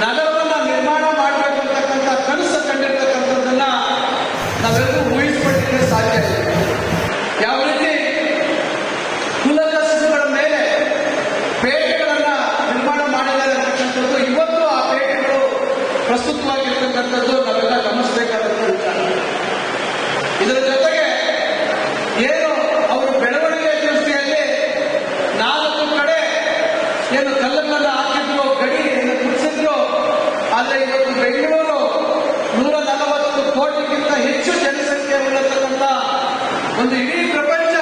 ನಗರವನ್ನ ನಿರ್ಮಾಣ ಮಾಡಬೇಕು ಅಂತಕ್ಕಂಥ ಕನಸು ಕಂಡಿರ್ತಕ್ಕಂಥದ್ದನ್ನ ನಾವೆಲ್ಲರೂ ಊಹಿಸಿಕೊಳ್ಳಲಿಕ್ಕೆ ಸಾಧ್ಯ ಇಲ್ಲ. ಯಾವ ರೀತಿ ಕುಲಕಸುಬುಗಳ ಮೇಲೆ ಪೇಟೆಗಳನ್ನ ನಿರ್ಮಾಣ ಮಾಡಿದ್ದಾರೆ ಅಂತಕ್ಕಂಥದ್ದು ಇವತ್ತು ಆ ಪೇಟೆಗಳು ಪ್ರಸ್ತುತವಾಗಿರ್ತಕ್ಕಂಥದ್ದು ನಾವೆಲ್ಲ ಗಮನಿಸಬೇಕಾದಂಥ ವಿಚಾರ. ಇದರ ಜೊತೆಗೆ ಏನು ಅವರು ಬೆಳವಣಿಗೆ ದೃಷ್ಟಿಯಲ್ಲಿ 4 ಕಡೆ ಏನು ಕಲ್ಲುಗಳನ್ನು ಹಾಕಿದ್ರು, ಗಡಿಯನ್ನು ಕುಸಿದ್ರು. ಆದರೆ ಇವತ್ತು ಬೆಂಗಳೂರು 140 ಕೋಟಿಗಿಂತ ಹೆಚ್ಚು ಜನಸಂಖ್ಯೆ ಉಳ್ಳತಕ್ಕಂಥ ಒಂದು ಇಡೀ ಪ್ರಪಂಚ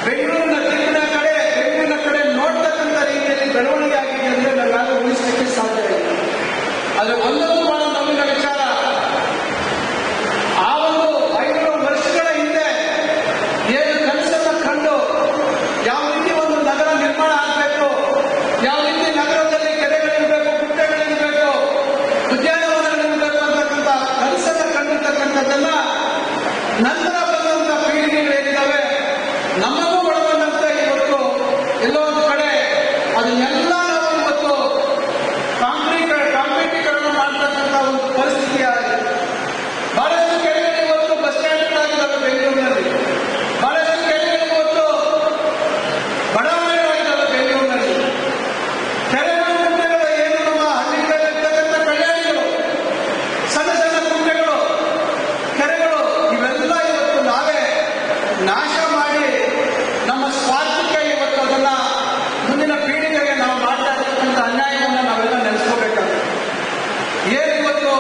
ಬೆಂಗಳೂರಿನ ದಿಕ್ಕಿನ ಕಡೆ ನೋಡ್ತಕ್ಕಂಥ ರೀತಿಯಲ್ಲಿ ಬೆಳವಣಿಗೆ ಆಗಿದೆ ಅಂದರೆ ನಾವ್ಯಾರು ಊಹಿಸಲಿಕ್ಕೆ ಸಾಧ್ಯ ಇಲ್ಲ. ಆದರೆ ಒಂದೊಂದು ಬಹಳ ನಮ್ಮಿನ ವಿಚಾರ, ಆ ಒಂದು 500 ವರ್ಷಗಳ ಹಿಂದೆ ಏನು ಕನಸನ್ನ ಕಂಡು ಯಾವ ರೀತಿ ಒಂದು ನಗರ ನಿರ್ಮಾಣ ಆಗಬೇಕು, ಯಾವ ರೀತಿ ನಗರದಲ್ಲಿ ಕೆರೆಗಳಿರಬೇಕು, ಗುಡ್ಡೆಗಳಿರಬೇಕು, ಉದ್ಯಾನವನಗಳಿರಬೇಕು ಅಂತಕ್ಕಂಥ ಕನಸನ್ನ ಕಂಡಿರ್ತಕ್ಕಂಥದ್ದನ್ನ ನಂತರ ಬಂದಂತ ಪೀಳಿಗೆಗಳೇನಿದ್ದಾವೆ ನಮ್ಮನ್ನು ಒಳಗೊಂಡಂತೆ ಇವತ್ತು ಎಲ್ಲೋ ಒಂದು ಕಡೆ ಅದನ್ನೆಲ್ಲ ನಾವು ಇವತ್ತು ಕಾಂಕ್ರೀಟೀಕರಣ ಮಾಡ್ತಕ್ಕಂಥ ಒಂದು ಪರಿಸ್ಥಿತಿ ಆಗಿದೆ. ಬಹಳಷ್ಟು ಕೆರೆಗಳು ಇವತ್ತು ಬಸ್ ಸ್ಟ್ಯಾಂಡ್ಗಳಾಗಿದ್ದಾವೆ ಬೆಂಗಳೂರಿನಲ್ಲಿ, ಬಹಳಷ್ಟು ಕೆರೆಗಳು ಇವತ್ತು ಬಡಾವಣೆಗಳಾಗಿದ್ದಾವೆ ಬೆಂಗಳೂರಿನಲ್ಲಿ. ಕೆರೆಗಳು, ಕುಂಟೆಗಳು ಏನು ನಮ್ಮ ಹಳ್ಳಿಗಳಿರ್ತಕ್ಕಂಥ ಕಲ್ಯಾಣಿಗಳು, ಸಣ್ಣ ಸಣ್ಣ ಕುಂಟೆಗಳು, ಕೆರೆಗಳು ಇವೆಲ್ಲ ಇವತ್ತು ನಾವೇ ನಾಶ ಮಾಡಿ ನಮ್ಮ ಸ್ವಾರ್ಥಕ್ಕೆ ಇವತ್ತು ಅದನ್ನ ಮುಂದಿನ ಪೀಳಿಗೆಗೆ ನಾವು ಮಾಡ್ತಾ ಇರ್ತಕ್ಕಂಥ ಅನ್ಯಾಯವನ್ನು ನಾವೆಲ್ಲ ನೆನೆಸ್ಕೋಬೇಕಾಗುತ್ತೆ. ಏನು ಇವತ್ತು